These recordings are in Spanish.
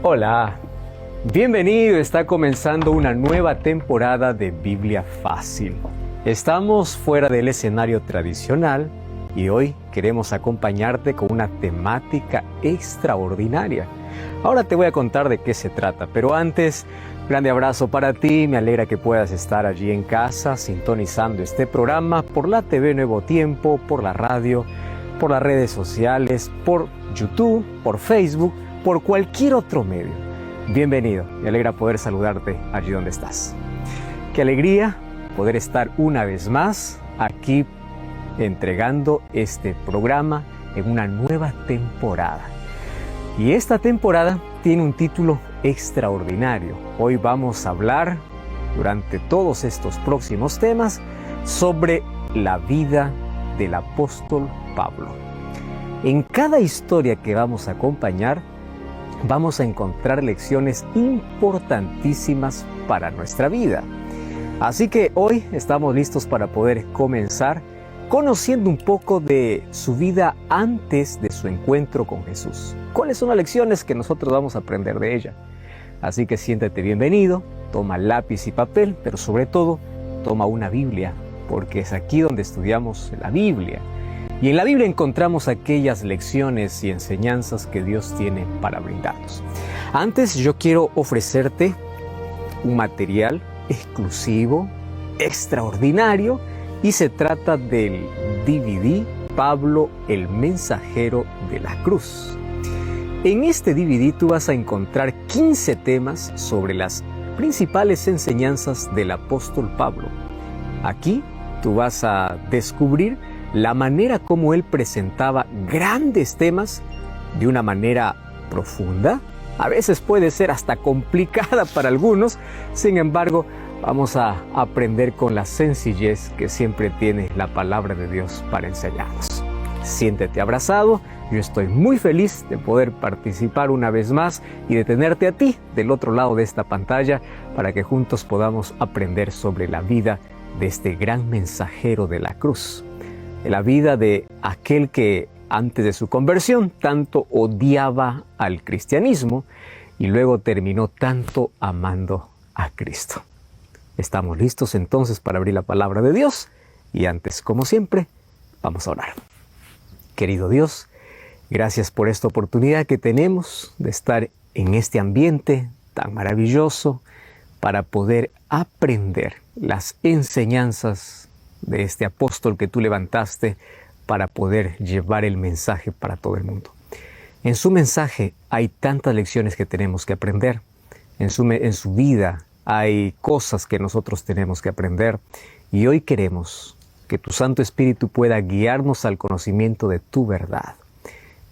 Hola, bienvenido, está comenzando una nueva temporada de Biblia Fácil. Estamos fuera del escenario tradicional y hoy queremos acompañarte con una temática extraordinaria. Ahora te voy a contar de qué se trata, pero antes, grande abrazo para ti, me alegra que puedas estar allí en casa sintonizando este programa por la TV Nuevo Tiempo, por la radio, por las redes sociales, por YouTube, por Facebook, por cualquier otro medio. Bienvenido, me alegra poder saludarte allí donde estás. Qué alegría poder estar una vez más aquí entregando este programa en una nueva temporada. Y esta temporada tiene un título extraordinario. Hoy vamos a hablar durante todos estos próximos temas sobre la vida del apóstol Pablo. En cada historia que vamos a acompañar, vamos a encontrar lecciones importantísimas para nuestra vida. Así que hoy estamos listos para poder comenzar conociendo un poco de su vida antes de su encuentro con Jesús. ¿Cuáles son las lecciones que nosotros vamos a aprender de ella? Así que siéntete bienvenido, toma lápiz y papel, pero sobre todo toma una Biblia, porque es aquí donde estudiamos la Biblia. Y en la Biblia encontramos aquellas lecciones y enseñanzas que Dios tiene para brindarnos. Antes yo quiero ofrecerte un material exclusivo, extraordinario, y se trata del DVD Pablo, el mensajero de la cruz. En este DVD tú vas a encontrar 15 temas sobre las principales enseñanzas del apóstol Pablo. Aquí tú vas a descubrir la manera como él presentaba grandes temas de una manera profunda. A veces puede ser hasta complicada para algunos, sin embargo, vamos a aprender con la sencillez que siempre tiene la palabra de Dios para enseñarnos. Siéntete abrazado, yo estoy muy feliz de poder participar una vez más y de tenerte a ti del otro lado de esta pantalla para que juntos podamos aprender sobre la vida de este gran mensajero de la cruz. La vida de aquel que antes de su conversión tanto odiaba al cristianismo y luego terminó tanto amando a Cristo. Estamos listos entonces para abrir la palabra de Dios y antes, como siempre, vamos a orar. Querido Dios, gracias por esta oportunidad que tenemos de estar en este ambiente tan maravilloso para poder aprender las enseñanzas de este apóstol que tú levantaste para poder llevar el mensaje para todo el mundo. En su mensaje hay tantas lecciones que tenemos que aprender. En su vida hay cosas que nosotros tenemos que aprender. Y hoy queremos que tu Santo Espíritu pueda guiarnos al conocimiento de tu verdad.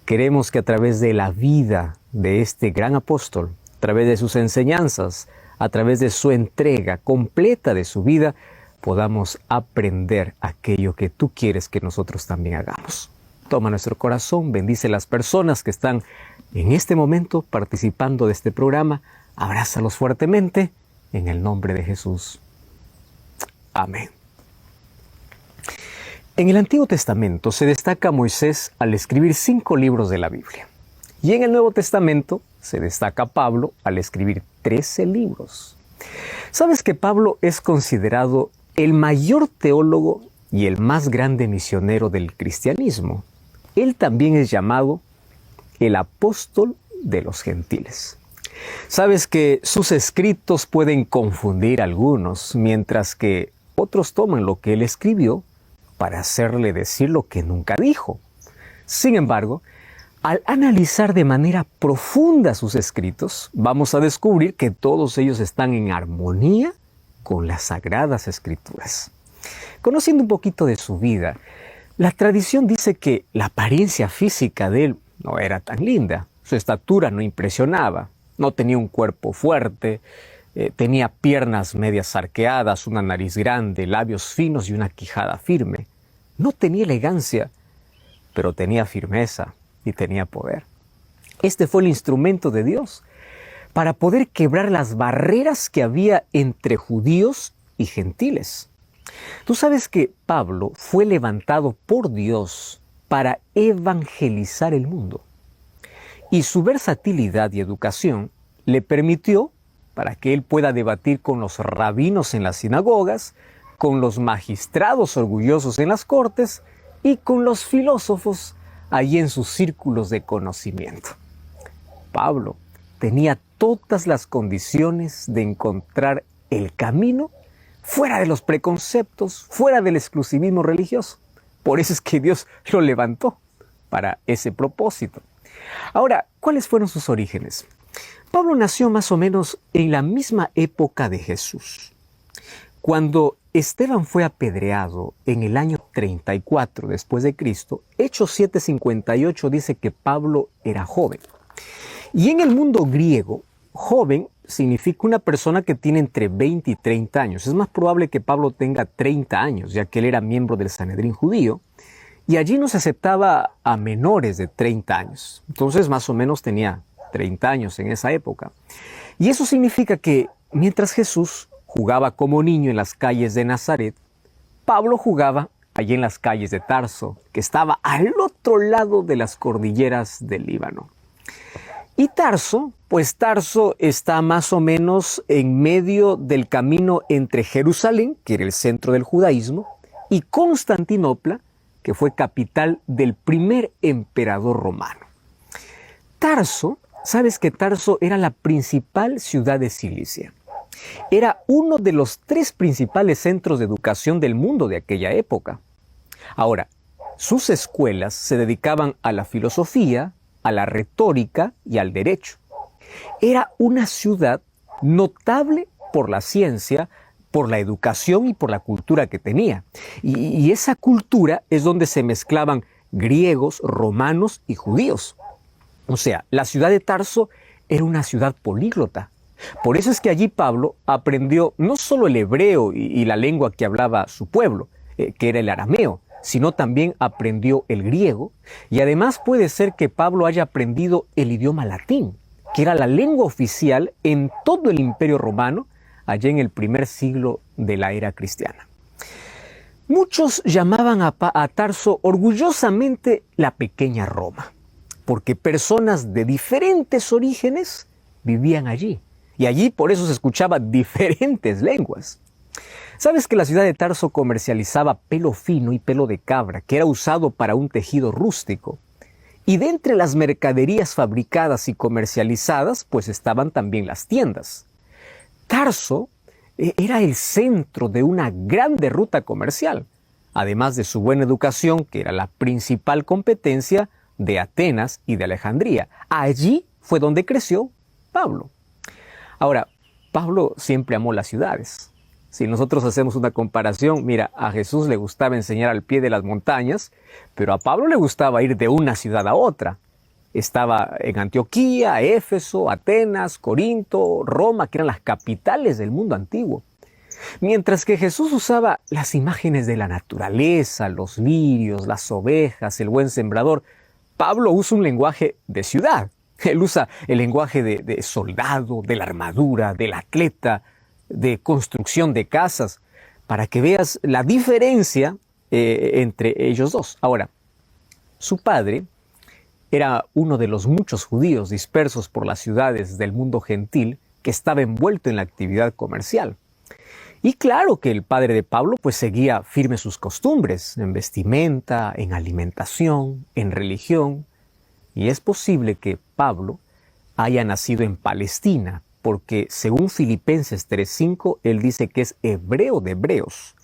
Queremos que a través de la vida de este gran apóstol, a través de sus enseñanzas, a través de su entrega completa de su vida, podamos aprender aquello que tú quieres que nosotros también hagamos. Toma nuestro corazón, bendice las personas que están en este momento participando de este programa, abrázalos fuertemente, en el nombre de Jesús. Amén. En el Antiguo Testamento se destaca a Moisés al escribir 5 libros de la Biblia. Y en el Nuevo Testamento se destaca a Pablo al escribir 13 libros. ¿Sabes que Pablo es considerado el mayor teólogo y el más grande misionero del cristianismo? Él también es llamado el apóstol de los gentiles. Sabes que sus escritos pueden confundir a algunos, mientras que otros toman lo que él escribió para hacerle decir lo que nunca dijo. Sin embargo, al analizar de manera profunda sus escritos, vamos a descubrir que todos ellos están en armonía con las Sagradas Escrituras. Conociendo un poquito de su vida, la tradición dice que la apariencia física de él no era tan linda. Su estatura no impresionaba, no tenía un cuerpo fuerte, tenía piernas medias arqueadas, una nariz grande, labios finos y una quijada firme. No tenía elegancia, pero tenía firmeza y tenía poder. Este fue el instrumento de Dios para poder quebrar las barreras que había entre judíos y gentiles. Tú sabes que Pablo fue levantado por Dios para evangelizar el mundo. Y su versatilidad y educación le permitió para que él pueda debatir con los rabinos en las sinagogas, con los magistrados orgullosos en las cortes y con los filósofos allí en sus círculos de conocimiento. Pablo tenía todas las condiciones de encontrar el camino fuera de los preconceptos, fuera del exclusivismo religioso. Por eso es que Dios lo levantó para ese propósito. Ahora, ¿cuáles fueron sus orígenes? Pablo nació más o menos en la misma época de Jesús. Cuando Esteban fue apedreado en el año 34 después de Cristo, Hechos 7:58 dice que Pablo era joven. Y en el mundo griego, joven significa una persona que tiene entre 20 y 30 años. Es más probable que Pablo tenga 30 años, ya que él era miembro del Sanedrín judío, y allí no se aceptaba a menores de 30 años. Entonces, más o menos tenía 30 años en esa época. Y eso significa que mientras Jesús jugaba como niño en las calles de Nazaret, Pablo jugaba allí en las calles de Tarso, que estaba al otro lado de las cordilleras del Líbano. Y Tarso, pues Tarso está más o menos en medio del camino entre Jerusalén, que era el centro del judaísmo, y Constantinopla, que fue capital del primer emperador romano. Tarso, sabes que Tarso era la principal ciudad de Cilicia. Era uno de los 3 principales centros de educación del mundo de aquella época. Ahora, sus escuelas se dedicaban a la filosofía, a la retórica y al derecho. Era una ciudad notable por la ciencia, por la educación y por la cultura que tenía. Y esa cultura es donde se mezclaban griegos, romanos y judíos. O sea, la ciudad de Tarso era una ciudad políglota. Por eso es que allí Pablo aprendió no solo el hebreo y la lengua que hablaba su pueblo, que era el arameo, sino también aprendió el griego, y además puede ser que Pablo haya aprendido el idioma latín, que era la lengua oficial en todo el Imperio Romano, allá en el primer siglo de la era cristiana. Muchos llamaban a Tarso orgullosamente la pequeña Roma, porque personas de diferentes orígenes vivían allí, y allí por eso se escuchaban diferentes lenguas. ¿Sabes que la ciudad de Tarso comercializaba pelo fino y pelo de cabra, que era usado para un tejido rústico? Y de entre las mercaderías fabricadas y comercializadas, pues estaban también las tiendas. Tarso era el centro de una grande ruta comercial, además de su buena educación, que era la principal competencia de Atenas y de Alejandría. Allí fue donde creció Pablo. Ahora, Pablo siempre amó las ciudades. Si nosotros hacemos una comparación, mira, a Jesús le gustaba enseñar al pie de las montañas, pero a Pablo le gustaba ir de una ciudad a otra. Estaba en Antioquía, Éfeso, Atenas, Corinto, Roma, que eran las capitales del mundo antiguo. Mientras que Jesús usaba las imágenes de la naturaleza, los lirios, las ovejas, el buen sembrador, Pablo usa un lenguaje de ciudad. Él usa el lenguaje de soldado, de la armadura, del atleta, de construcción de casas, para que veas la diferencia entre ellos dos. Ahora, su padre era uno de los muchos judíos dispersos por las ciudades del mundo gentil que estaba envuelto en la actividad comercial. Y claro que el padre de Pablo pues seguía firmes sus costumbres en vestimenta, en alimentación, en religión. Y es posible que Pablo haya nacido en Palestina, porque según Filipenses 3:5, él dice que es hebreo de hebreos.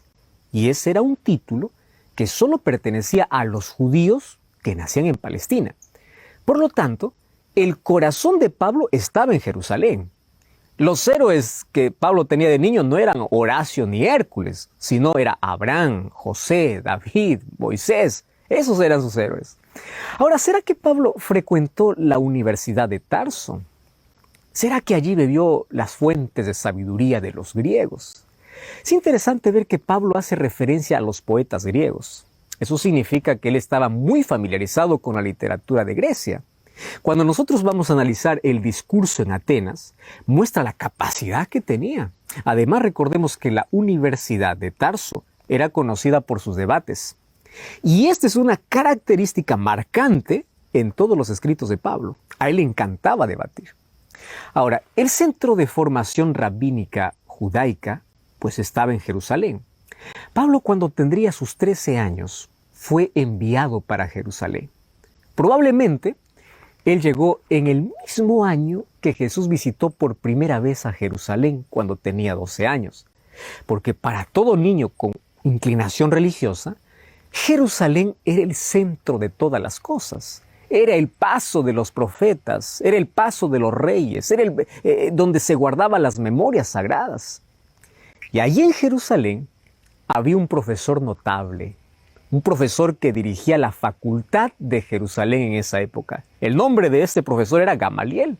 Y ese era un título que solo pertenecía a los judíos que nacían en Palestina. Por lo tanto, el corazón de Pablo estaba en Jerusalén. Los héroes que Pablo tenía de niño no eran Horacio ni Hércules, sino era Abraham, José, David, Moisés. Esos eran sus héroes. Ahora, ¿será que Pablo frecuentó la Universidad de Tarso? ¿Será que allí bebió las fuentes de sabiduría de los griegos? Es interesante ver que Pablo hace referencia a los poetas griegos. Eso significa que él estaba muy familiarizado con la literatura de Grecia. Cuando nosotros vamos a analizar el discurso en Atenas, muestra la capacidad que tenía. Además, recordemos que la Universidad de Tarso era conocida por sus debates. Y esta es una característica marcante en todos los escritos de Pablo. A él le encantaba debatir. Ahora, el centro de formación rabínica judaica pues estaba en Jerusalén. Pablo, cuando tendría sus 13 años, fue enviado para Jerusalén. Probablemente él llegó en el mismo año que Jesús visitó por primera vez a Jerusalén, cuando tenía 12 años. Porque para todo niño con inclinación religiosa, Jerusalén era el centro de todas las cosas. Era el paso de los profetas, era el paso de los reyes, era donde se guardaban las memorias sagradas. Y allí en Jerusalén había un profesor notable, un profesor que dirigía la facultad de Jerusalén en esa época. El nombre de este profesor era Gamaliel.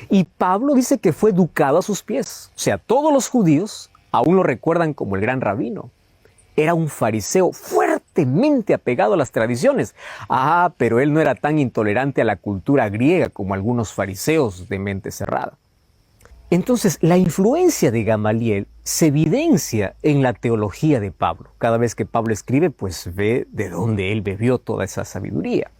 Y Pablo dice que fue educado a sus pies. O sea, todos los judíos aún lo recuerdan como el gran rabino. Era un fariseo fuertemente apegado a las tradiciones. Pero él no era tan intolerante a la cultura griega como algunos fariseos de mente cerrada. Entonces, la influencia de Gamaliel se evidencia en la teología de Pablo. Cada vez que Pablo escribe, pues ve de dónde él bebió toda esa sabiduría.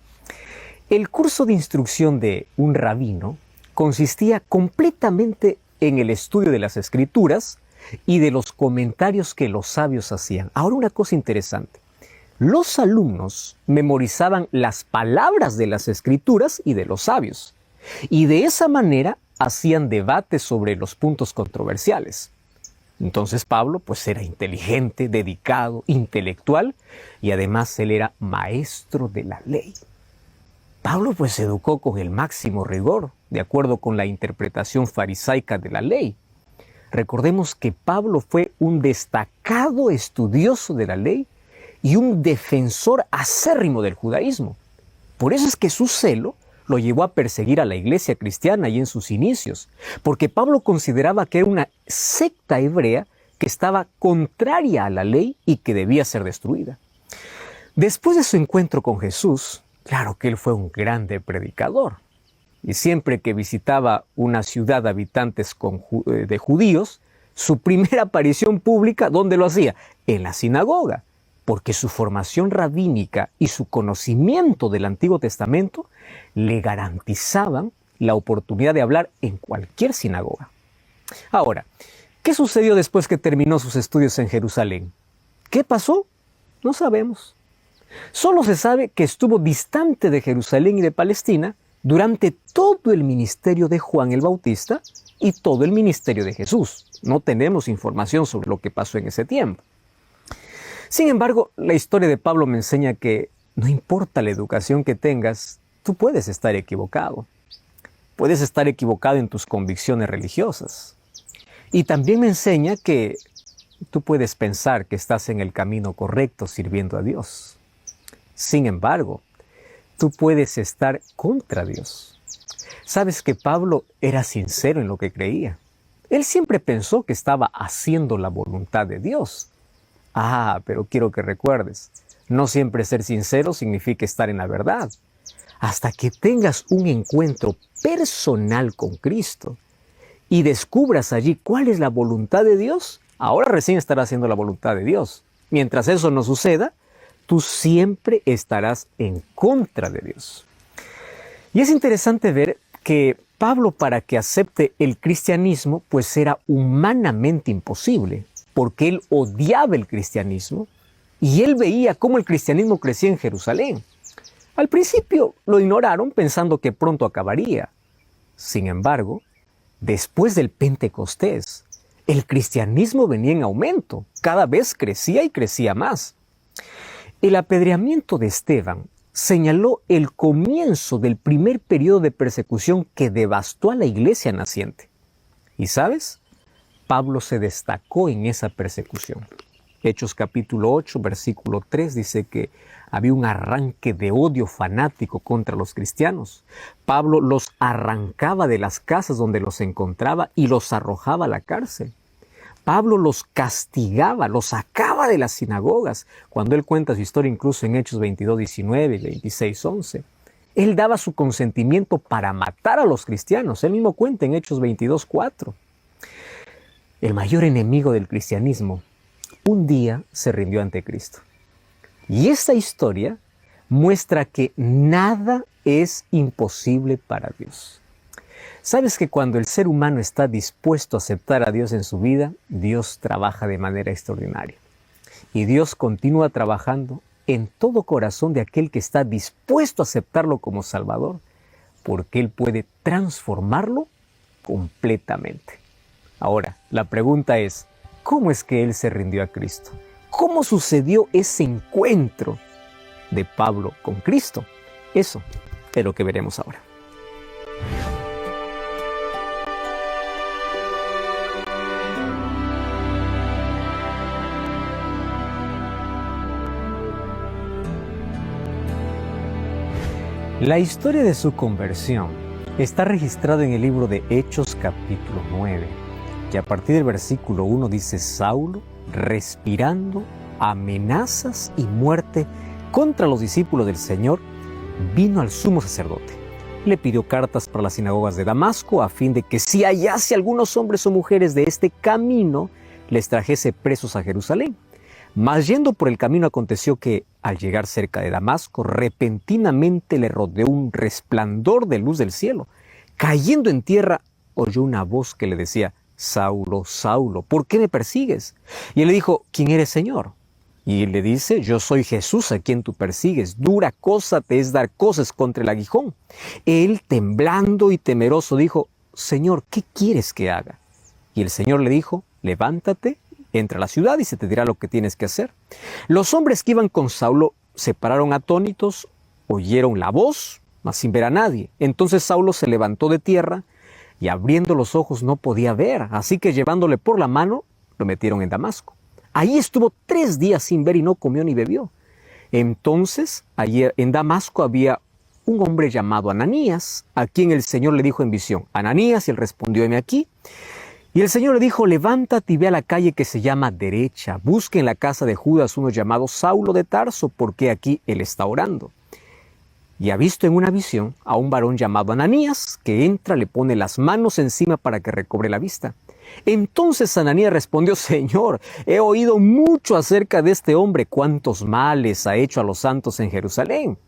El curso de instrucción de un rabino consistía completamente en el estudio de las Escrituras y de los comentarios que los sabios hacían. Ahora, una cosa interesante. Los alumnos memorizaban las palabras de las Escrituras y de los sabios. Y de esa manera hacían debates sobre los puntos controversiales. Entonces Pablo pues era inteligente, dedicado, intelectual y además él era maestro de la ley. Pablo pues se educó con el máximo rigor, de acuerdo con la interpretación farisaica de la ley. Recordemos que Pablo fue un destacado estudioso de la ley y un defensor acérrimo del judaísmo. Por eso es que su celo lo llevó a perseguir a la iglesia cristiana y en sus inicios, porque Pablo consideraba que era una secta hebrea que estaba contraria a la ley y que debía ser destruida. Después de su encuentro con Jesús, claro que él fue un grande predicador, y siempre que visitaba una ciudad de habitantes de judíos, su primera aparición pública, ¿dónde lo hacía? En la sinagoga, porque su formación rabínica y su conocimiento del Antiguo Testamento le garantizaban la oportunidad de hablar en cualquier sinagoga. Ahora, ¿qué sucedió después que terminó sus estudios en Jerusalén? ¿Qué pasó? No sabemos. Solo se sabe que estuvo distante de Jerusalén y de Palestina durante todo el ministerio de Juan el Bautista y todo el ministerio de Jesús. No tenemos información sobre lo que pasó en ese tiempo. Sin embargo, la historia de Pablo me enseña que no importa la educación que tengas, tú puedes estar equivocado. Puedes estar equivocado en tus convicciones religiosas. Y también me enseña que tú puedes pensar que estás en el camino correcto sirviendo a Dios. Sin embargo, tú puedes estar contra Dios. Sabes que Pablo era sincero en lo que creía. Él siempre pensó que estaba haciendo la voluntad de Dios. Pero quiero que recuerdes, no siempre ser sincero significa estar en la verdad. Hasta que tengas un encuentro personal con Cristo y descubras allí cuál es la voluntad de Dios, ahora recién estarás haciendo la voluntad de Dios. Mientras eso no suceda, tú siempre estarás en contra de Dios. Y es interesante ver que Pablo, para que acepte el cristianismo, pues era humanamente imposible, porque él odiaba el cristianismo y él veía cómo el cristianismo crecía en Jerusalén. Al principio lo ignoraron pensando que pronto acabaría. Sin embargo, después del Pentecostés, el cristianismo venía en aumento, cada vez crecía y crecía más. El apedreamiento de Esteban señaló el comienzo del primer periodo de persecución que devastó a la iglesia naciente. ¿Y sabes? Pablo se destacó en esa persecución. Hechos capítulo 8, versículo 3 dice que había un arranque de odio fanático contra los cristianos. Pablo los arrancaba de las casas donde los encontraba y los arrojaba a la cárcel. Pablo los castigaba, los sacaba de las sinagogas. Cuando él cuenta su historia incluso en Hechos 22, 19 y 26, 11. Él daba su consentimiento para matar a los cristianos. Él mismo cuenta en Hechos 22, 4. El mayor enemigo del cristianismo un día se rindió ante Cristo. Y esta historia muestra que nada es imposible para Dios. Sabes que cuando el ser humano está dispuesto a aceptar a Dios en su vida, Dios trabaja de manera extraordinaria. Y Dios continúa trabajando en todo corazón de aquel que está dispuesto a aceptarlo como Salvador, porque Él puede transformarlo completamente. Ahora, la pregunta es, ¿cómo es que Él se rindió a Cristo? ¿Cómo sucedió ese encuentro de Pablo con Cristo? Eso es lo que veremos ahora. La historia de su conversión está registrada en el libro de Hechos capítulo 9, que a partir del versículo 1 dice: Saulo, respirando amenazas y muerte contra los discípulos del Señor, vino al sumo sacerdote. Le pidió cartas para las sinagogas de Damasco a fin de que si hallase algunos hombres o mujeres de este camino, les trajese presos a Jerusalén. Mas yendo por el camino aconteció que, al llegar cerca de Damasco, repentinamente le rodeó un resplandor de luz del cielo. Cayendo en tierra, oyó una voz que le decía: Saulo, Saulo, ¿por qué me persigues? Y él le dijo: ¿Quién eres, Señor? Y él le dice: Yo soy Jesús a quien tú persigues. Dura cosa te es dar cosas contra el aguijón. Él, temblando y temeroso, dijo: Señor, ¿qué quieres que haga? Y el Señor le dijo: Levántate, entra a la ciudad y se te dirá lo que tienes que hacer. Los hombres que iban con Saulo se pararon atónitos, oyeron la voz, mas sin ver a nadie. Entonces Saulo se levantó de tierra y abriendo los ojos no podía ver, así que llevándole por la mano, lo metieron en Damasco. Ahí estuvo 3 días sin ver y no comió ni bebió. Entonces, allí en Damasco había un hombre llamado Ananías, a quien el Señor le dijo en visión: Ananías, y él respondió: heme aquí. Y el Señor le dijo: levántate y ve a la calle que se llama Derecha, busque en la casa de Judas uno llamado Saulo de Tarso, porque aquí él está orando. Y ha visto en una visión a un varón llamado Ananías, que entra, le pone las manos encima para que recobre la vista. Entonces Ananías respondió: Señor, he oído mucho acerca de este hombre, cuántos males ha hecho a los santos en Jerusalén.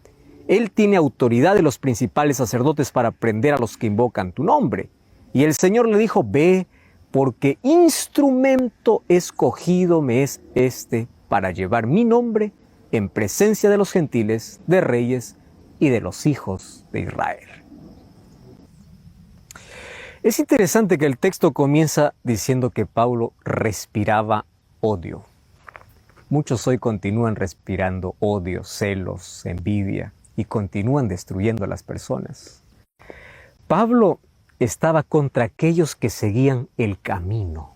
Él tiene autoridad de los principales sacerdotes para prender a los que invocan tu nombre. Y el Señor le dijo: ve, porque instrumento escogido me es este para llevar mi nombre en presencia de los gentiles, de reyes y de los hijos de Israel. Es interesante que el texto comienza diciendo que Pablo respiraba odio. Muchos hoy continúan respirando odio, celos, envidia y continúan destruyendo a las personas. Pablo estaba contra aquellos que seguían el camino.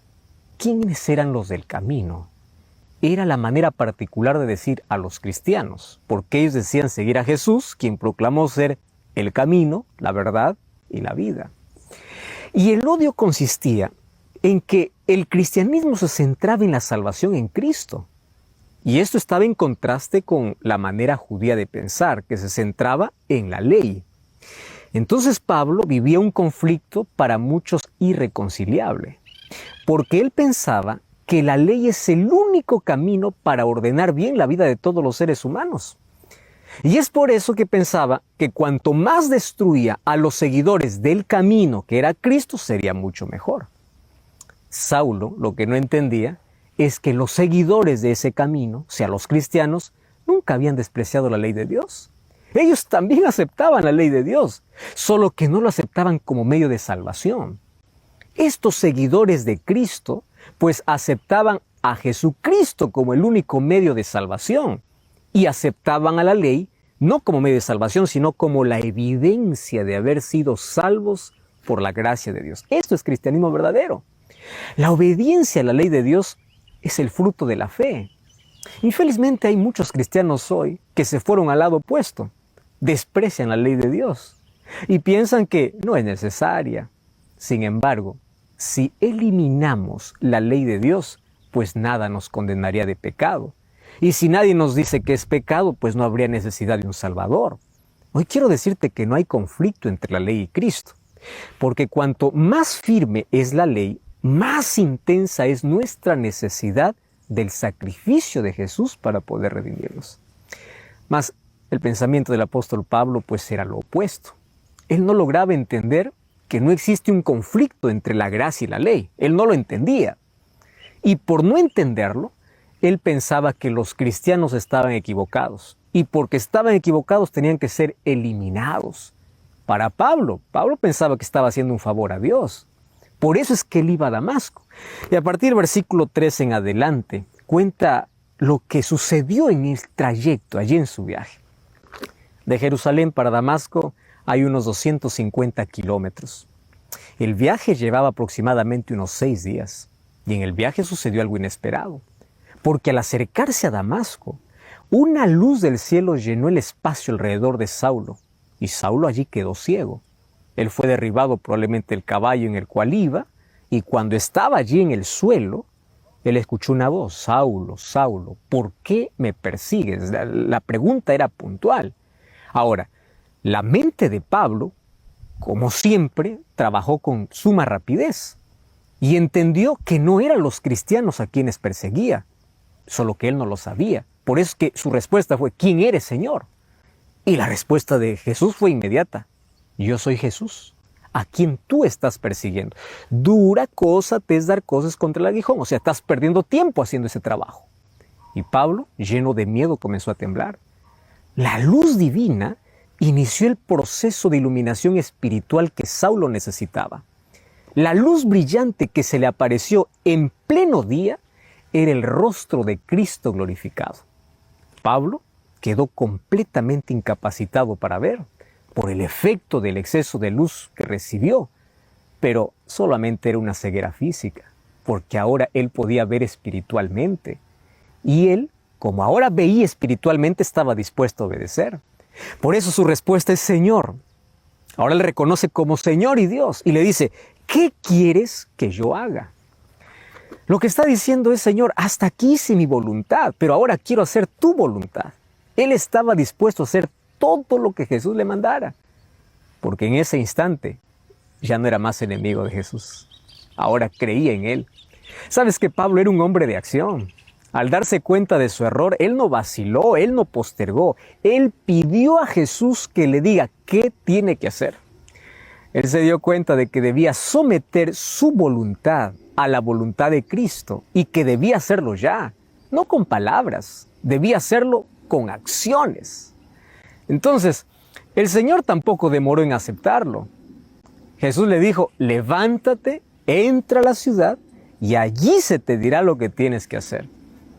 ¿Quiénes eran los del camino? Era la manera particular de decir a los cristianos, porque ellos decían seguir a Jesús, quien proclamó ser el camino, la verdad y la vida. Y el odio consistía en que el cristianismo se centraba en la salvación en Cristo. Y esto estaba en contraste con la manera judía de pensar, que se centraba en la ley. Entonces Pablo vivía un conflicto para muchos irreconciliable, porque él pensaba que la ley es el único camino para ordenar bien la vida de todos los seres humanos. Y es por eso que pensaba que cuanto más destruía a los seguidores del camino que era Cristo, sería mucho mejor. Saulo lo que no entendía es que los seguidores de ese camino, o sea, los cristianos, nunca habían despreciado la ley de Dios. Ellos también aceptaban la ley de Dios, solo que no lo aceptaban como medio de salvación. Estos seguidores de Cristo, pues aceptaban a Jesucristo como el único medio de salvación y aceptaban a la ley no como medio de salvación, sino como la evidencia de haber sido salvos por la gracia de Dios. Esto es cristianismo verdadero. La obediencia a la ley de Dios es el fruto de la fe. Infelizmente hay muchos cristianos hoy que se fueron al lado opuesto. Desprecian la ley de Dios y piensan que no es necesaria. Sin embargo, si eliminamos la ley de Dios, pues nada nos condenaría de pecado. Y si nadie nos dice que es pecado, pues no habría necesidad de un Salvador. Hoy quiero decirte que no hay conflicto entre la ley y Cristo, porque cuanto más firme es la ley, más intensa es nuestra necesidad del sacrificio de Jesús para poder redimirnos. Mas el pensamiento del apóstol Pablo pues era lo opuesto. Él no lograba entender que no existe un conflicto entre la gracia y la ley. Él no lo entendía. Y por no entenderlo, él pensaba que los cristianos estaban equivocados. Y porque estaban equivocados tenían que ser eliminados. Para Pablo pensaba que estaba haciendo un favor a Dios. Por eso es que él iba a Damasco. Y a partir del versículo 3 en adelante, cuenta lo que sucedió en el trayecto, allí en su viaje. De Jerusalén para Damasco hay unos 250 kilómetros. El viaje llevaba aproximadamente unos 6 días. Y en el viaje sucedió algo inesperado. Porque al acercarse a Damasco, una luz del cielo llenó el espacio alrededor de Saulo. Y Saulo allí quedó ciego. Él fue derribado probablemente del caballo en el cual iba, y cuando estaba allí en el suelo, él escuchó una voz: Saulo, Saulo, ¿por qué me persigues? La pregunta era puntual. Ahora, la mente de Pablo, como siempre, trabajó con suma rapidez y entendió que no eran los cristianos a quienes perseguía, solo que él no lo sabía. Por eso es que su respuesta fue: ¿quién eres, Señor? Y la respuesta de Jesús fue inmediata: yo soy Jesús, a quien tú estás persiguiendo. Dura cosa te es dar cosas contra el aguijón, o sea, estás perdiendo tiempo haciendo ese trabajo. Y Pablo, lleno de miedo, comenzó a temblar. La luz divina inició el proceso de iluminación espiritual que Saulo necesitaba. La luz brillante que se le apareció en pleno día era el rostro de Cristo glorificado. Pablo quedó completamente incapacitado para ver, por el efecto del exceso de luz que recibió, pero solamente era una ceguera física, porque ahora él podía ver espiritualmente, y él, como ahora veía espiritualmente, estaba dispuesto a obedecer. Por eso su respuesta es Señor. Ahora le reconoce como Señor y Dios, y le dice: ¿qué quieres que yo haga? Lo que está diciendo es: Señor, hasta aquí hice mi voluntad, pero ahora quiero hacer tu voluntad. Él estaba dispuesto a hacer todo lo que Jesús le mandara, porque en ese instante ya no era más enemigo de Jesús. Ahora creía en él. Sabes que Pablo era un hombre de acción. Al darse cuenta de su error, él no vaciló, él no postergó. Él pidió a Jesús que le diga qué tiene que hacer. Él se dio cuenta de que debía someter su voluntad a la voluntad de Cristo y que debía hacerlo ya, no con palabras, debía hacerlo con acciones. Entonces, el Señor tampoco demoró en aceptarlo. Jesús le dijo: levántate, entra a la ciudad y allí se te dirá lo que tienes que hacer.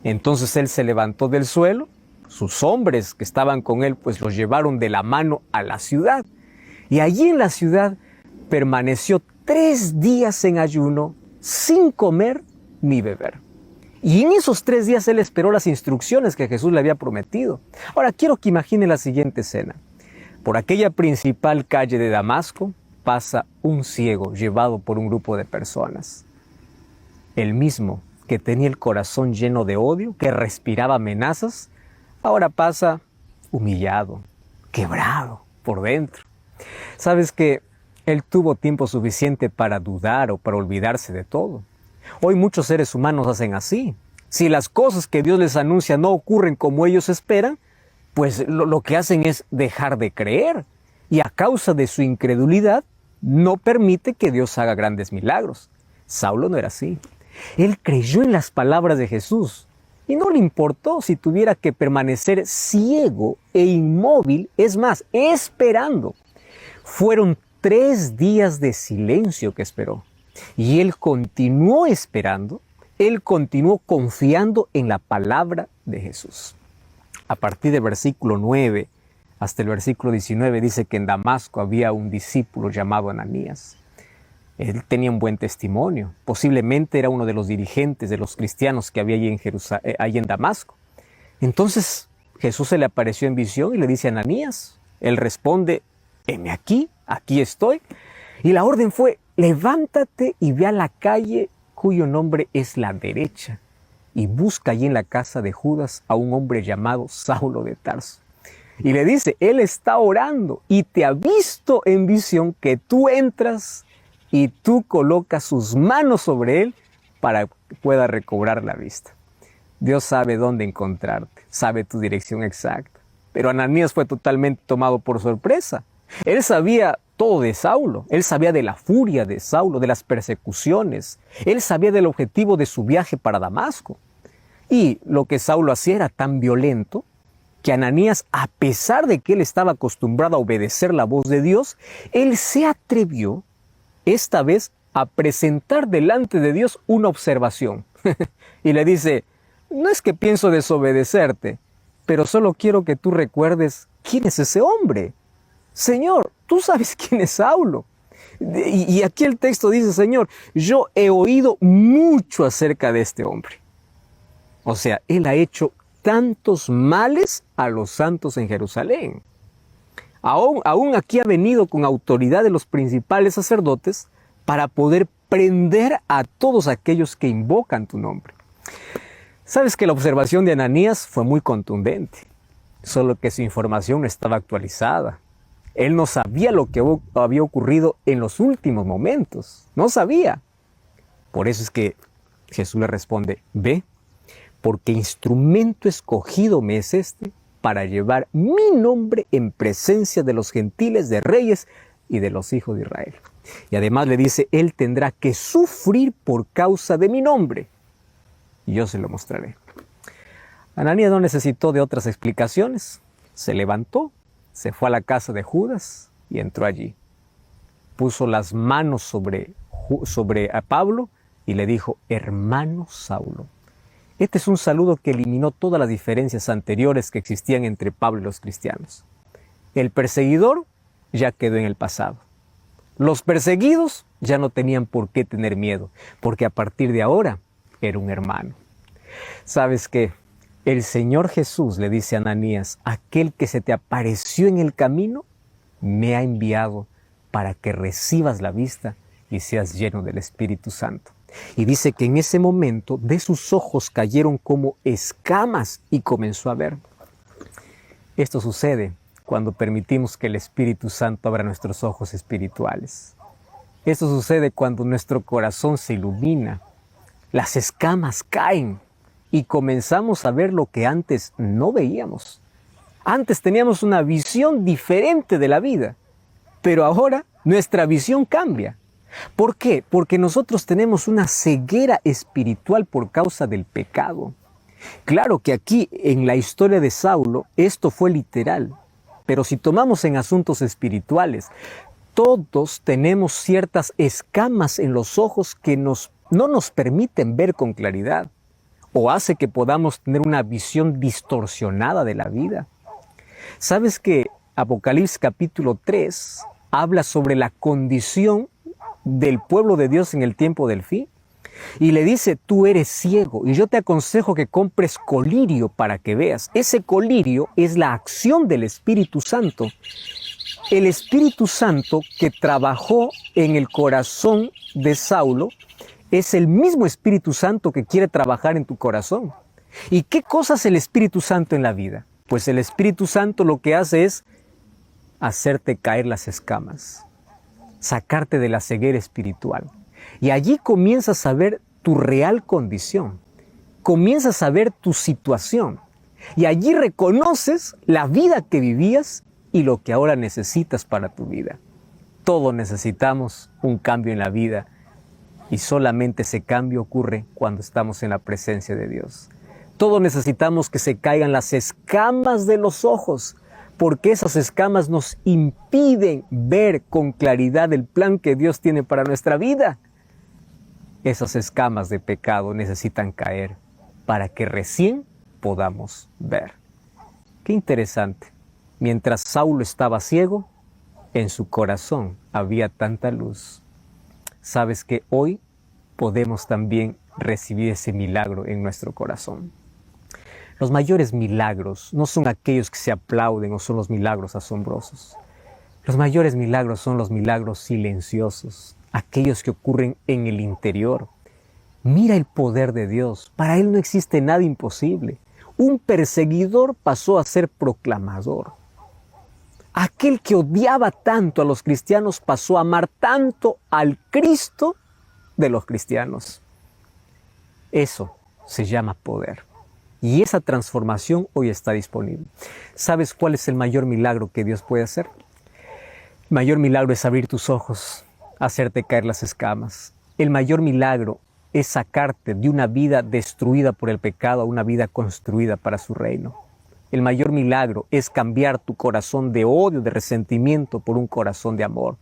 Entonces él se levantó del suelo, sus hombres que estaban con él pues los llevaron de la mano a la ciudad. Y allí en la ciudad permaneció 3 días en ayuno, sin comer ni beber. Y en esos 3 días él esperó las instrucciones que Jesús le había prometido. Ahora quiero que imagine la siguiente escena. Por aquella principal calle de Damasco pasa un ciego llevado por un grupo de personas. El mismo que tenía el corazón lleno de odio, que respiraba amenazas, ahora pasa humillado, quebrado por dentro. Sabes que él tuvo tiempo suficiente para dudar o para olvidarse de todo. Hoy muchos seres humanos hacen así. Si las cosas que Dios les anuncia no ocurren como ellos esperan, pues lo que hacen es dejar de creer. Y a causa de su incredulidad, no permite que Dios haga grandes milagros. Saulo no era así. Él creyó en las palabras de Jesús y no le importó si tuviera que permanecer ciego e inmóvil, es más, esperando. Fueron 3 días de silencio que esperó. Y él continuó esperando, él continuó confiando en la palabra de Jesús. A partir del versículo 9 hasta el versículo 19 dice que en Damasco había un discípulo llamado Ananías. Él tenía un buen testimonio, posiblemente era uno de los dirigentes de los cristianos que había allí en Damasco. Entonces Jesús se le apareció en visión y le dice: Ananías. Él responde: heme aquí, aquí estoy. Y la orden fue: levántate y ve a la calle cuyo nombre es la derecha y busca allí en la casa de Judas a un hombre llamado Saulo de Tarso. Y le dice: él está orando y te ha visto en visión que tú entras y tú colocas sus manos sobre él para que pueda recobrar la vista. Dios sabe dónde encontrarte, sabe tu dirección exacta. Pero Ananías fue totalmente tomado por sorpresa. Él sabía todo de Saulo. Él sabía de la furia de Saulo, de las persecuciones. Él sabía del objetivo de su viaje para Damasco. Y lo que Saulo hacía era tan violento que Ananías, a pesar de que él estaba acostumbrado a obedecer la voz de Dios, él se atrevió esta vez a presentar delante de Dios una observación. Y le dice, no es que pienso desobedecerte, pero solo quiero que tú recuerdes quién es ese hombre. Señor, tú sabes quién es Saulo. Y aquí el texto dice, Señor, yo he oído mucho acerca de este hombre. O sea, él ha hecho tantos males a los santos en Jerusalén. Aún aquí ha venido con autoridad de los principales sacerdotes para poder prender a todos aquellos que invocan tu nombre. Sabes que la observación de Ananías fue muy contundente, solo que su información no estaba actualizada. Él no sabía lo que había ocurrido en los últimos momentos, no sabía. Por eso es que Jesús le responde, ve, porque instrumento escogido me es este para llevar mi nombre en presencia de los gentiles, de reyes y de los hijos de Israel. Y además le dice, él tendrá que sufrir por causa de mi nombre. Y yo se lo mostraré. Ananías no necesitó de otras explicaciones. Se levantó, se fue a la casa de Judas y entró allí. Puso las manos sobre a Pablo y le dijo, hermano Saulo. Este es un saludo que eliminó todas las diferencias anteriores que existían entre Pablo y los cristianos. El perseguidor ya quedó en el pasado. Los perseguidos ya no tenían por qué tener miedo, porque a partir de ahora era un hermano. ¿Sabes qué? El Señor Jesús le dice a Ananías, aquel que se te apareció en el camino, me ha enviado para que recibas la vista y seas lleno del Espíritu Santo. Y dice que en ese momento de sus ojos cayeron como escamas y comenzó a ver. Esto sucede cuando permitimos que el Espíritu Santo abra nuestros ojos espirituales. Esto sucede cuando nuestro corazón se ilumina, las escamas caen y comenzamos a ver lo que antes no veíamos. Antes teníamos una visión diferente de la vida, pero ahora nuestra visión cambia. ¿Por qué? Porque nosotros tenemos una ceguera espiritual por causa del pecado. Claro que aquí en la historia de Saulo esto fue literal, pero si tomamos en asuntos espirituales, todos tenemos ciertas escamas en los ojos que no nos permiten ver con claridad o hace que podamos tener una visión distorsionada de la vida. ¿Sabes que Apocalipsis capítulo 3 habla sobre la condición del pueblo de Dios en el tiempo del fin? Y le dice, tú eres ciego y yo te aconsejo que compres colirio para que veas. Ese colirio es la acción del Espíritu Santo. El Espíritu Santo que trabajó en el corazón de Saulo es el mismo Espíritu Santo que quiere trabajar en tu corazón. ¿Y qué cosa es el Espíritu Santo en la vida? Pues el Espíritu Santo lo que hace es hacerte caer las escamas, sacarte de la ceguera espiritual. Y allí comienzas a ver tu real condición, comienzas a ver tu situación. Y allí reconoces la vida que vivías y lo que ahora necesitas para tu vida. Todos necesitamos un cambio en la vida y solamente ese cambio ocurre cuando estamos en la presencia de Dios. Todos necesitamos que se caigan las escamas de los ojos, porque esas escamas nos impiden ver con claridad el plan que Dios tiene para nuestra vida. Esas escamas de pecado necesitan caer para que recién podamos ver. Qué interesante. Mientras Saulo estaba ciego, en su corazón había tanta luz. Sabes que hoy podemos también recibir ese milagro en nuestro corazón. Los mayores milagros no son aquellos que se aplauden o son los milagros asombrosos. Los mayores milagros son los milagros silenciosos, aquellos que ocurren en el interior. Mira el poder de Dios. Para Él no existe nada imposible. Un perseguidor pasó a ser proclamador. Aquel que odiaba tanto a los cristianos pasó a amar tanto al Cristo de los cristianos. Eso se llama poder. Y esa transformación hoy está disponible. ¿Sabes cuál es el mayor milagro que Dios puede hacer? El mayor milagro es abrir tus ojos, hacerte caer las escamas. El mayor milagro es sacarte de una vida destruida por el pecado a una vida construida para su reino. El mayor milagro es cambiar tu corazón de odio, de resentimiento por un corazón de amor.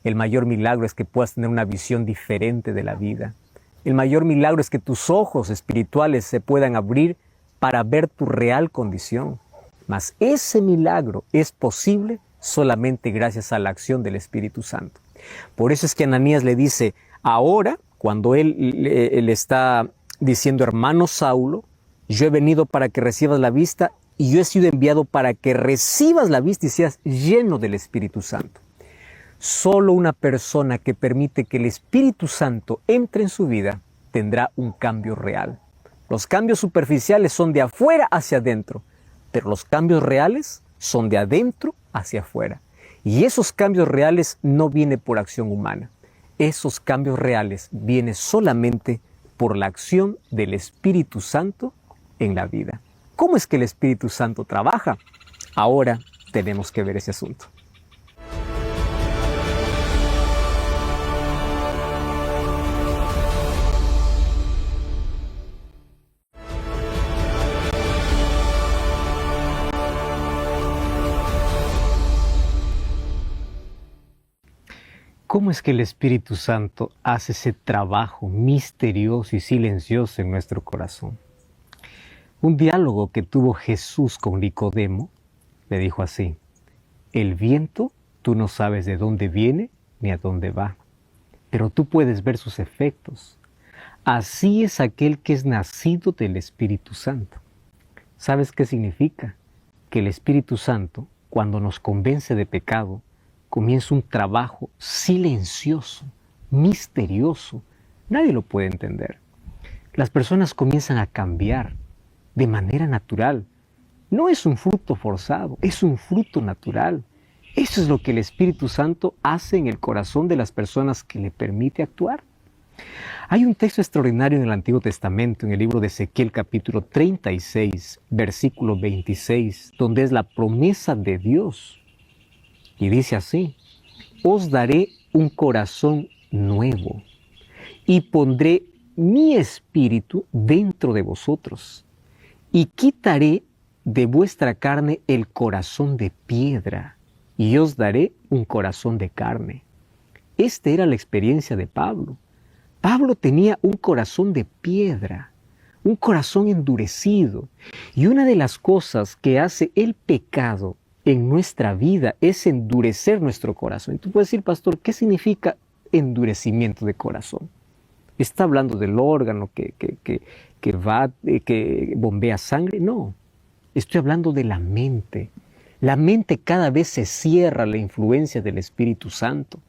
El mayor milagro es que puedas tener una visión diferente de la vida. El mayor milagro es que tus ojos espirituales se puedan abrir para ver tu real condición. Mas ese milagro es posible solamente gracias a la acción del Espíritu Santo. Por eso es que Ananías le dice, ahora, cuando él está diciendo, hermano Saulo, yo he venido para que recibas la vista y yo he sido enviado para que recibas la vista y seas lleno del Espíritu Santo. Solo una persona que permite que el Espíritu Santo entre en su vida tendrá un cambio real. Los cambios superficiales son de afuera hacia adentro, pero los cambios reales son de adentro hacia afuera. Y esos cambios reales no vienen por acción humana. Esos cambios reales vienen solamente por la acción del Espíritu Santo en la vida. ¿Cómo es que el Espíritu Santo trabaja? Ahora tenemos que ver ese asunto. ¿Cómo es que el Espíritu Santo hace ese trabajo misterioso y silencioso en nuestro corazón? Un diálogo que tuvo Jesús con Nicodemo le dijo así: el viento tú no sabes de dónde viene ni a dónde va, pero tú puedes ver sus efectos. Así es aquel que es nacido del Espíritu Santo. ¿Sabes qué significa? Que el Espíritu Santo, cuando nos convence de pecado, comienza un trabajo silencioso, misterioso. Nadie lo puede entender. Las personas comienzan a cambiar de manera natural. No es un fruto forzado, es un fruto natural. Eso es lo que el Espíritu Santo hace en el corazón de las personas que le permite actuar. Hay un texto extraordinario en el Antiguo Testamento, en el libro de Ezequiel capítulo 36, versículo 26, donde es la promesa de Dios. Y dice así: os daré un corazón nuevo y pondré mi espíritu dentro de vosotros y quitaré de vuestra carne el corazón de piedra y os daré un corazón de carne. Esta era la experiencia de Pablo. Pablo tenía un corazón de piedra, un corazón endurecido. Y una de las cosas que hace el pecado en nuestra vida es endurecer nuestro corazón. Y tú puedes decir, pastor, ¿qué significa endurecimiento de corazón? ¿Está hablando del órgano que bombea sangre? No, estoy hablando de la mente. La mente cada vez se cierra a la influencia del Espíritu Santo.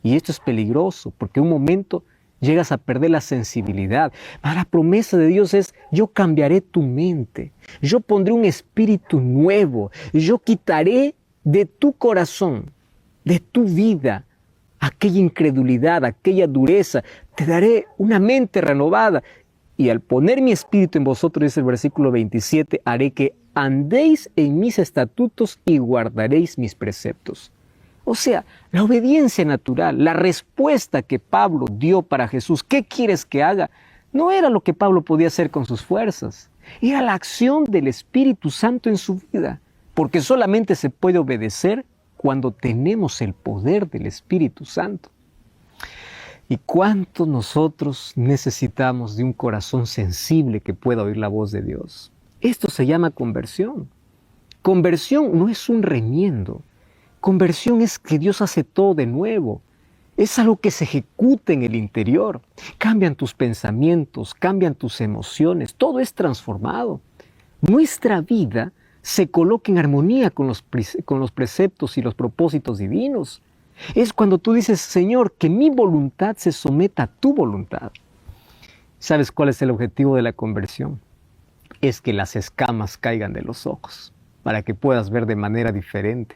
Y esto es peligroso, porque un momento llegas a perder la sensibilidad. La promesa de Dios es: yo cambiaré tu mente, yo pondré un espíritu nuevo, yo quitaré de tu corazón, de tu vida, aquella incredulidad, aquella dureza, te daré una mente renovada. Y al poner mi espíritu en vosotros, dice el versículo 27, haré que andéis en mis estatutos y guardaréis mis preceptos. O sea, la obediencia natural, la respuesta que Pablo dio para Jesús, ¿qué quieres que haga? No era lo que Pablo podía hacer con sus fuerzas, era la acción del Espíritu Santo en su vida, porque solamente se puede obedecer cuando tenemos el poder del Espíritu Santo. ¿Y cuánto nosotros necesitamos de un corazón sensible que pueda oír la voz de Dios? Esto se llama conversión. Conversión no es un remiendo. Conversión es que Dios hace todo de nuevo. Es algo que se ejecuta en el interior. Cambian tus pensamientos, cambian tus emociones, todo es transformado. Nuestra vida se coloca en armonía con los preceptos y los propósitos divinos. Es cuando tú dices: Señor, que mi voluntad se someta a tu voluntad. ¿Sabes cuál es el objetivo de la conversión? Es que las escamas caigan de los ojos, para que puedas ver de manera diferente.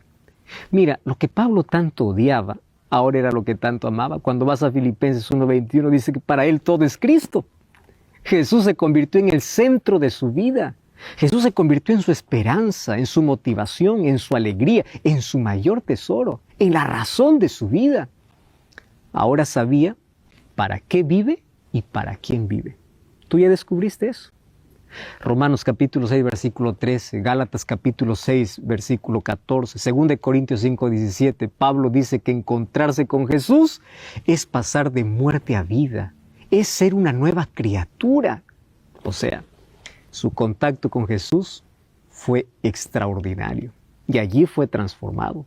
Mira, lo que Pablo tanto odiaba, ahora era lo que tanto amaba. Cuando vas a Filipenses 1:21 dice que para él todo es Cristo. Jesús se convirtió en el centro de su vida. Jesús se convirtió en su esperanza, en su motivación, en su alegría, en su mayor tesoro, en la razón de su vida. Ahora sabía para qué vive y para quién vive. ¿Tú ya descubriste eso? Romanos capítulo 6, versículo 13, Gálatas capítulo 6, versículo 14, 2 Corintios 5, 17, Pablo dice que encontrarse con Jesús es pasar de muerte a vida, es ser una nueva criatura. O sea, su contacto con Jesús fue extraordinario y allí fue transformado.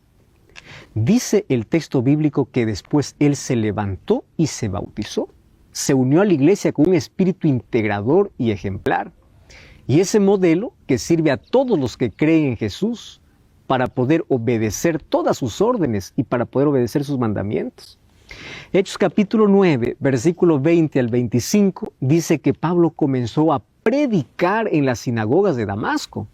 Dice el texto bíblico que después él se levantó y se bautizó. Se unió a la iglesia con un espíritu integrador y ejemplar. Y ese modelo que sirve a todos los que creen en Jesús para poder obedecer todas sus órdenes y para poder obedecer sus mandamientos. Hechos capítulo 9, versículo 20 al 25, dice que Pablo comenzó a predicar en las sinagogas de Damasco.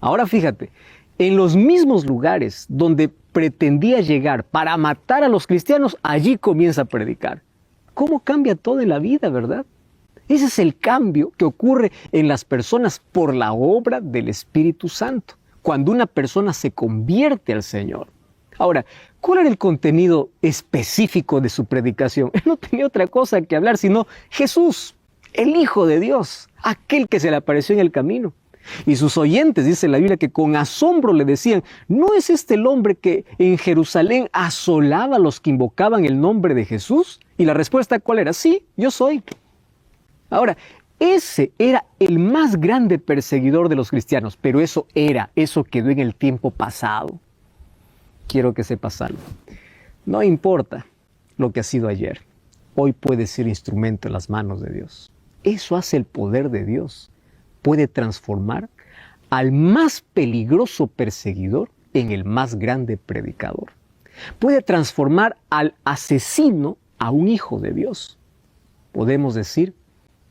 Ahora fíjate, en los mismos lugares donde pretendía llegar para matar a los cristianos, allí comienza a predicar. ¿Cómo cambia todo en la vida, verdad? Ese es el cambio que ocurre en las personas por la obra del Espíritu Santo, cuando una persona se convierte al Señor. Ahora, ¿cuál era el contenido específico de su predicación? Él no tenía otra cosa que hablar sino Jesús, el Hijo de Dios, aquel que se le apareció en el camino. Y sus oyentes, dice la Biblia, que con asombro le decían, ¿no es este el hombre que en Jerusalén asolaba a los que invocaban el nombre de Jesús? Y la respuesta, ¿cuál era? Sí, yo soy. Ahora, ese era el más grande perseguidor de los cristianos, pero eso quedó en el tiempo pasado. Quiero que sepas algo. No importa lo que ha sido ayer, hoy puedes ser instrumento en las manos de Dios. Eso hace el poder de Dios. Puede transformar al más peligroso perseguidor en el más grande predicador. Puede transformar al asesino a un hijo de Dios. Podemos decir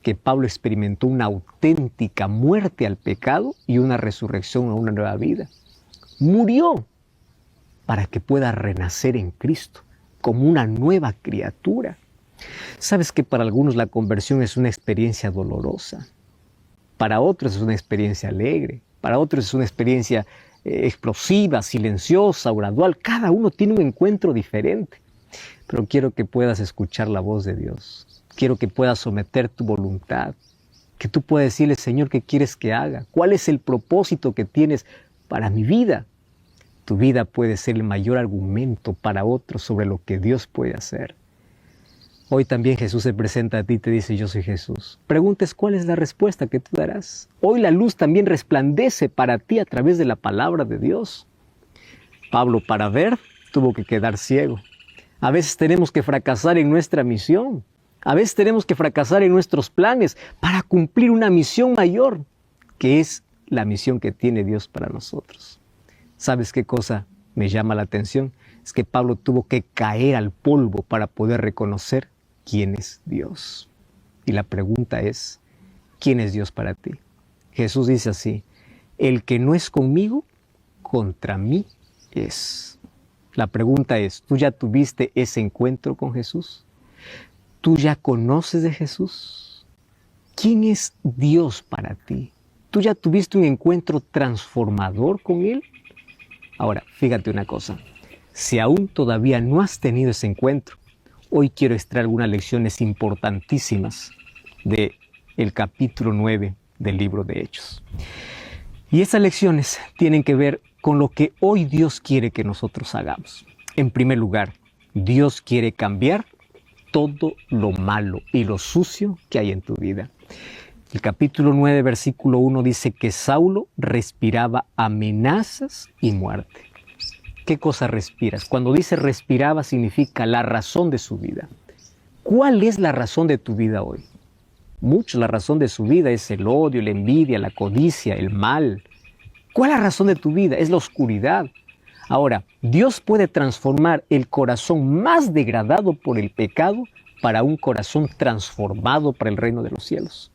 que Pablo experimentó una auténtica muerte al pecado y una resurrección a una nueva vida. Murió para que pueda renacer en Cristo como una nueva criatura. Sabes que para algunos la conversión es una experiencia dolorosa. Para otros es una experiencia alegre, para otros es una experiencia explosiva, silenciosa o gradual. Cada uno tiene un encuentro diferente. Pero quiero que puedas escuchar la voz de Dios. Quiero que puedas someter tu voluntad. Que tú puedas decirle, Señor, ¿qué quieres que haga? ¿Cuál es el propósito que tienes para mi vida? Tu vida puede ser el mayor argumento para otros sobre lo que Dios puede hacer. Hoy también Jesús se presenta a ti y te dice, yo soy Jesús. Preguntes cuál es la respuesta que tú darás. Hoy la luz también resplandece para ti a través de la palabra de Dios. Pablo, para ver, tuvo que quedar ciego. A veces tenemos que fracasar en nuestra misión. A veces tenemos que fracasar en nuestros planes para cumplir una misión mayor, que es la misión que tiene Dios para nosotros. ¿Sabes qué cosa me llama la atención? Es que Pablo tuvo que caer al polvo para poder reconocer quién es Dios. Y la pregunta es, ¿quién es Dios para ti? Jesús dice así, el que no es conmigo, contra mí es. La pregunta es, ¿tú ya tuviste ese encuentro con Jesús? ¿Tú ya conoces de Jesús? ¿Quién es Dios para ti? ¿Tú ya tuviste un encuentro transformador con Él? Ahora, fíjate una cosa. Si aún todavía no has tenido ese encuentro, hoy quiero extraer algunas lecciones importantísimas del capítulo 9 del libro de Hechos. Y esas lecciones tienen que ver con lo que hoy Dios quiere que nosotros hagamos. En primer lugar, Dios quiere cambiar todo lo malo y lo sucio que hay en tu vida. El capítulo 9, versículo 1 dice que Saulo respiraba amenazas y muerte. ¿Qué cosa respiras? Cuando dice respiraba significa la razón de su vida. ¿Cuál es la razón de tu vida hoy? Muchos, la razón de su vida es el odio, la envidia, la codicia, el mal. ¿Cuál es la razón de tu vida? Es la oscuridad. Ahora, Dios puede transformar el corazón más degradado por el pecado para un corazón transformado para el reino de los cielos.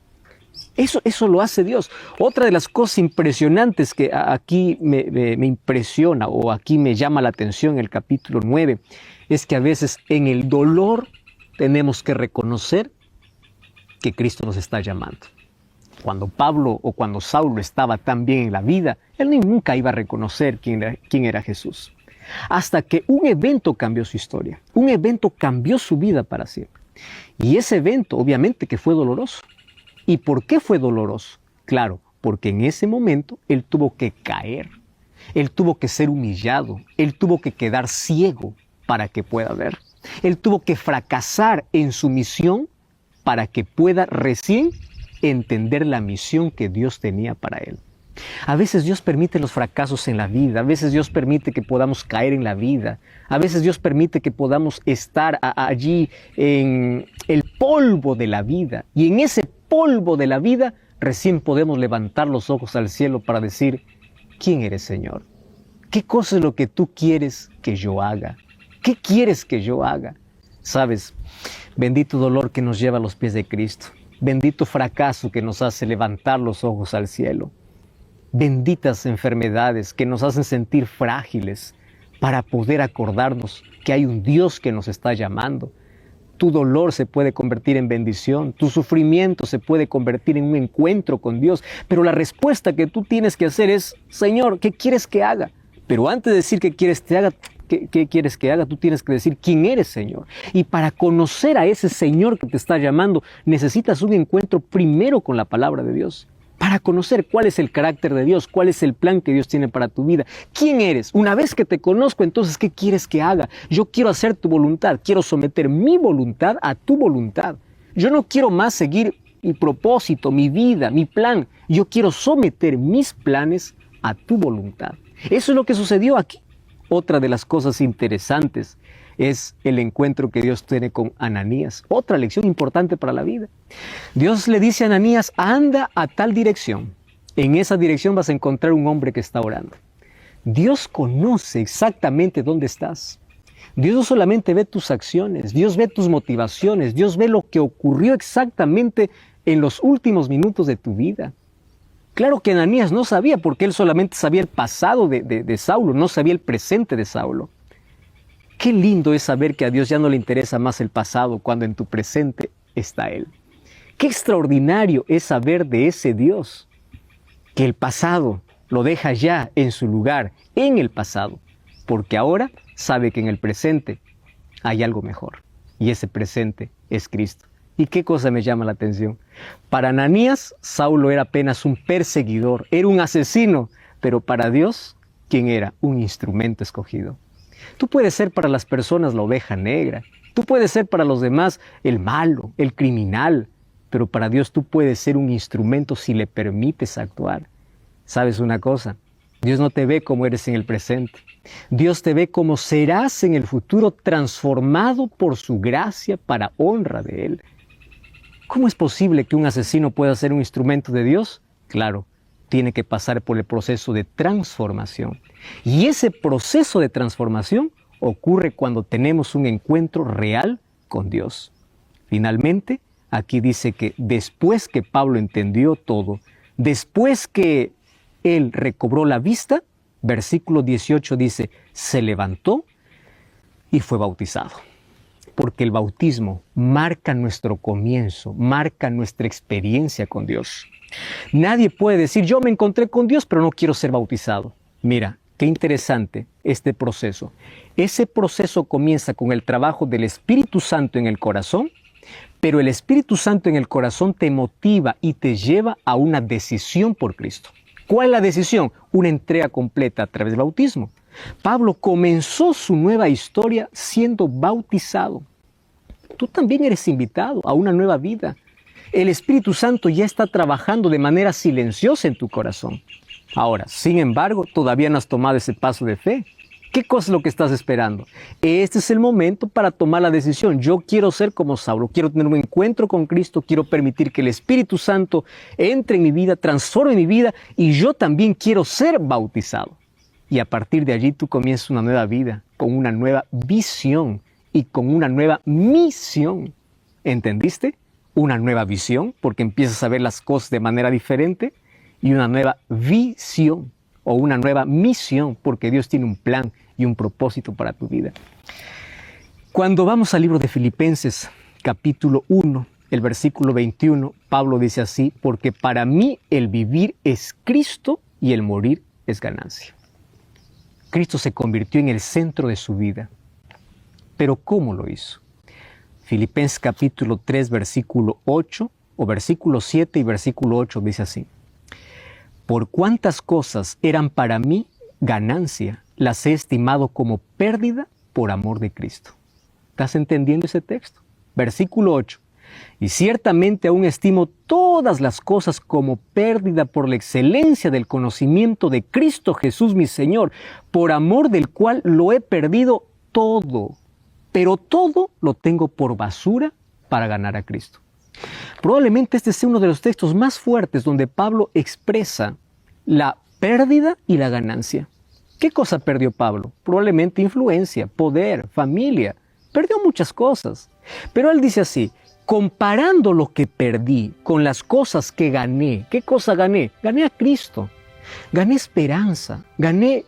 Eso lo hace Dios. Otra de las cosas impresionantes que aquí me impresiona o aquí me llama la atención en el capítulo 9 es que a veces en el dolor tenemos que reconocer que Cristo nos está llamando. Cuando Pablo o cuando Saulo estaba tan bien en la vida, él nunca iba a reconocer quién era Jesús. Hasta que un evento cambió su historia. Un evento cambió su vida para siempre. Y ese evento, obviamente, que fue doloroso. ¿Y por qué fue doloroso? Claro, porque en ese momento él tuvo que caer. Él tuvo que ser humillado. Él tuvo que quedar ciego para que pueda ver. Él tuvo que fracasar en su misión para que pueda recién entender la misión que Dios tenía para él. A veces Dios permite los fracasos en la vida, a veces Dios permite que podamos caer en la vida, a veces Dios permite que podamos estar allí en el polvo de la vida, y en ese polvo de la vida recién podemos levantar los ojos al cielo para decir: ¿quién eres, Señor? ¿Qué cosa es lo que tú quieres que yo haga? ¿Qué quieres que yo haga? Sabes, bendito dolor que nos lleva a los pies de Cristo. Bendito fracaso que nos hace levantar los ojos al cielo. Benditas enfermedades que nos hacen sentir frágiles para poder acordarnos que hay un Dios que nos está llamando. Tu dolor se puede convertir en bendición, tu sufrimiento se puede convertir en un encuentro con Dios, pero la respuesta que tú tienes que hacer es: Señor, ¿qué quieres que haga? Pero antes de decir qué quieres que haga, tú tienes que decir quién eres, Señor. Y para conocer a ese Señor que te está llamando, necesitas un encuentro primero con la palabra de Dios. Para conocer cuál es el carácter de Dios, cuál es el plan que Dios tiene para tu vida. ¿Quién eres? Una vez que te conozco, entonces, ¿qué quieres que haga? Yo quiero hacer tu voluntad, quiero someter mi voluntad a tu voluntad. Yo no quiero más seguir mi propósito, mi vida, mi plan. Yo quiero someter mis planes a tu voluntad. Eso es lo que sucedió aquí. Otra de las cosas interesantes es el encuentro que Dios tiene con Ananías. Otra lección importante para la vida. Dios le dice a Ananías: anda a tal dirección. En esa dirección vas a encontrar un hombre que está orando. Dios conoce exactamente dónde estás. Dios no solamente ve tus acciones, Dios ve tus motivaciones, Dios ve lo que ocurrió exactamente en los últimos minutos de tu vida. Claro que Ananías no sabía, porque él solamente sabía el pasado de Saulo, no sabía el presente de Saulo. Qué lindo es saber que a Dios ya no le interesa más el pasado cuando en tu presente está Él. Qué extraordinario es saber de ese Dios, que el pasado lo deja ya en su lugar, en el pasado, porque ahora sabe que en el presente hay algo mejor, y ese presente es Cristo. ¿Y qué cosa me llama la atención? Para Ananías, Saulo era apenas un perseguidor, era un asesino, pero para Dios, ¿quién era? Un instrumento escogido. Tú puedes ser para las personas la oveja negra, tú puedes ser para los demás el malo, el criminal, pero para Dios tú puedes ser un instrumento si le permites actuar. ¿Sabes una cosa? Dios no te ve como eres en el presente. Dios te ve como serás en el futuro, transformado por su gracia para honra de Él. ¿Cómo es posible que un asesino pueda ser un instrumento de Dios? Claro, tiene que pasar por el proceso de transformación. Y ese proceso de transformación ocurre cuando tenemos un encuentro real con Dios. Finalmente, aquí dice que después que Pablo entendió todo, después que él recobró la vista, versículo 18 dice: se levantó y fue bautizado. Porque el bautismo marca nuestro comienzo, marca nuestra experiencia con Dios. Nadie puede decir: yo me encontré con Dios, pero no quiero ser bautizado. Mira, qué interesante este proceso. Ese proceso comienza con el trabajo del Espíritu Santo en el corazón, pero el Espíritu Santo en el corazón te motiva y te lleva a una decisión por Cristo. ¿Cuál es la decisión? Una entrega completa a través del bautismo. Pablo comenzó su nueva historia siendo bautizado. Tú también eres invitado a una nueva vida. El Espíritu Santo ya está trabajando de manera silenciosa en tu corazón. Ahora, sin embargo, todavía no has tomado ese paso de fe. ¿Qué cosa es lo que estás esperando? Este es el momento para tomar la decisión. Yo quiero ser como Saulo, quiero tener un encuentro con Cristo, quiero permitir que el Espíritu Santo entre en mi vida, transforme mi vida, y yo también quiero ser bautizado. Y a partir de allí tú comienzas una nueva vida, con una nueva visión y con una nueva misión. ¿Entendiste? Una nueva visión, porque empiezas a ver las cosas de manera diferente, y una nueva visión o una nueva misión, porque Dios tiene un plan y un propósito para tu vida. Cuando vamos al libro de Filipenses, capítulo 1, el versículo 21, Pablo dice así: porque para mí el vivir es Cristo y el morir es ganancia. Cristo se convirtió en el centro de su vida. ¿Pero cómo lo hizo? Filipenses capítulo 3, versículo 8, o versículo 7 y versículo 8 dice así: por cuántas cosas eran para mí ganancia, las he estimado como pérdida por amor de Cristo. ¿Estás entendiendo ese texto? Versículo 8. Y ciertamente aún estimo todas las cosas como pérdida por la excelencia del conocimiento de Cristo Jesús mi Señor, por amor del cual lo he perdido todo. Pero todo lo tengo por basura para ganar a Cristo. Probablemente este sea uno de los textos más fuertes donde Pablo expresa la pérdida y la ganancia. ¿Qué cosa perdió Pablo? Probablemente influencia, poder, familia. Perdió muchas cosas. Pero él dice así: comparando lo que perdí con las cosas que gané. ¿Qué cosa gané? Gané a Cristo. Gané esperanza. Gané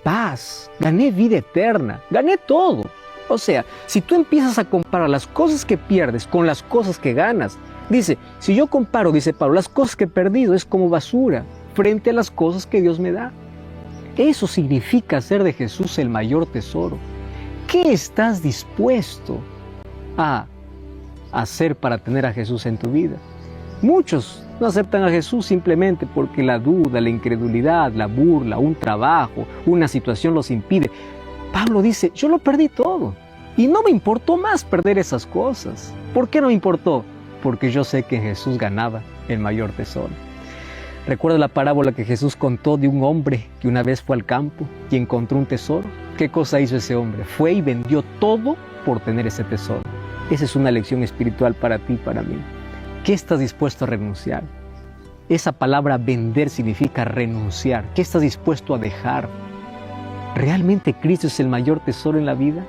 paz. Gané vida eterna. Gané todo. O sea, si tú empiezas a comparar las cosas que pierdes con las cosas que ganas, dice, si yo comparo, dice Pablo, las cosas que he perdido es como basura frente a las cosas que Dios me da. Eso significa hacer de Jesús el mayor tesoro. ¿Qué estás dispuesto a hacer para tener a Jesús en tu vida? Muchos no aceptan a Jesús simplemente porque la duda, la incredulidad, la burla, un trabajo, una situación los impide. Pablo dice, yo lo perdí todo y no me importó más perder esas cosas. ¿Por qué no me importó? Porque yo sé que Jesús ganaba el mayor tesoro. ¿Recuerda la parábola que Jesús contó de un hombre que una vez fue al campo y encontró un tesoro? ¿Qué cosa hizo ese hombre? Fue y vendió todo por tener ese tesoro. Esa es una lección espiritual para ti y para mí. ¿Qué estás dispuesto a renunciar? Esa palabra vender significa renunciar. ¿Qué estás dispuesto a dejar? ¿Realmente Cristo es el mayor tesoro en la vida?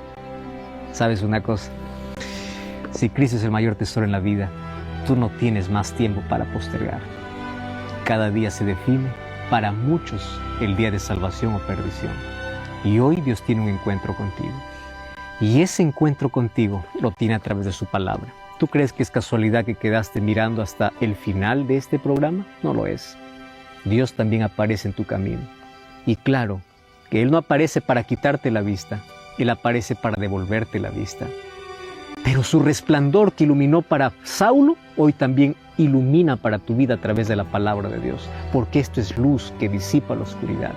¿Sabes una cosa? Si Cristo es el mayor tesoro en la vida, tú no tienes más tiempo para postergar. Cada día se define, para muchos, el día de salvación o perdición. Y hoy Dios tiene un encuentro contigo. Y ese encuentro contigo lo tiene a través de su palabra. ¿Tú crees que es casualidad que quedaste mirando hasta el final de este programa? No lo es. Dios también aparece en tu camino. Y claro, que Él no aparece para quitarte la vista, Él aparece para devolverte la vista. Pero su resplandor que iluminó para Saulo, hoy también ilumina para tu vida a través de la palabra de Dios, porque esto es luz que disipa la oscuridad.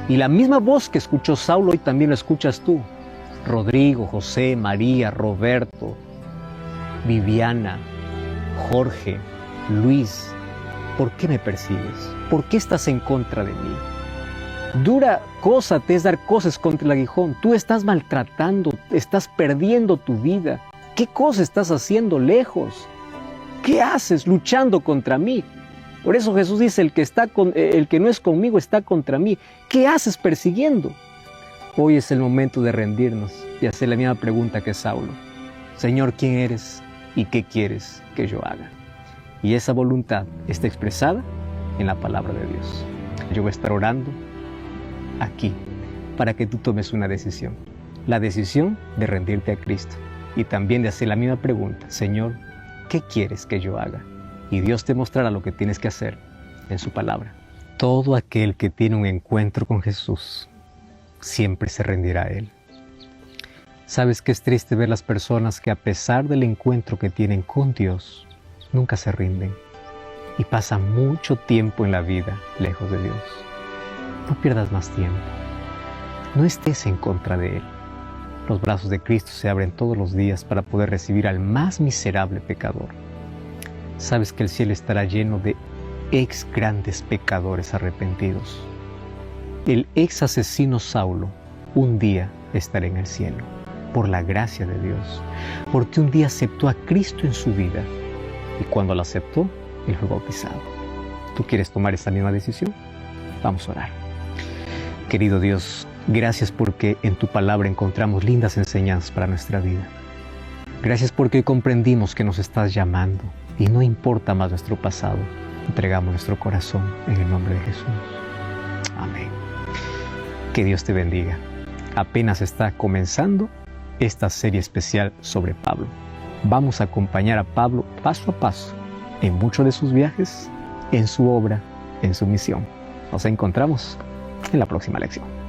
Y la misma voz que escuchó Saulo, hoy también lo escuchas tú. Rodrigo, José, María, Roberto, Viviana, Jorge, Luis, ¿por qué me persigues? ¿Por qué estás en contra de mí? Dura cosa te es dar cosas contra el aguijón. Tú estás maltratando, estás perdiendo tu vida. ¿Qué cosa estás haciendo lejos? ¿Qué haces luchando contra mí? Por eso Jesús dice, el que no es conmigo está contra mí. ¿Qué haces persiguiendo? Hoy es el momento de rendirnos y hacer la misma pregunta que Saulo. Señor, ¿quién eres y qué quieres que yo haga? Y esa voluntad está expresada en la palabra de Dios. Yo voy a estar orando aquí para que tú tomes una decisión. La decisión de rendirte a Cristo y también de hacer la misma pregunta. Señor, ¿qué quieres que yo haga? Y Dios te mostrará lo que tienes que hacer en su palabra. Todo aquel que tiene un encuentro con Jesús siempre se rendirá a Él. ¿Sabes que es triste ver las personas que a pesar del encuentro que tienen con Dios, nunca se rinden y pasan mucho tiempo en la vida lejos de Dios? No pierdas más tiempo. No estés en contra de Él. Los brazos de Cristo se abren todos los días para poder recibir al más miserable pecador. Sabes que el cielo estará lleno de ex grandes pecadores arrepentidos. El ex asesino Saulo un día estará en el cielo, por la gracia de Dios, porque un día aceptó a Cristo en su vida y cuando lo aceptó, Él fue bautizado. ¿Tú quieres tomar esta misma decisión? Vamos a orar. Querido Dios, gracias porque en tu palabra encontramos lindas enseñanzas para nuestra vida. Gracias porque hoy comprendimos que nos estás llamando y no importa más nuestro pasado. Entregamos nuestro corazón en el nombre de Jesús. Amén. Que Dios te bendiga. Apenas está comenzando esta serie especial sobre Pablo. vamos a acompañar a Pablo paso a paso en muchos de sus viajes, en su obra, en su misión. Nos encontramos en la próxima lección.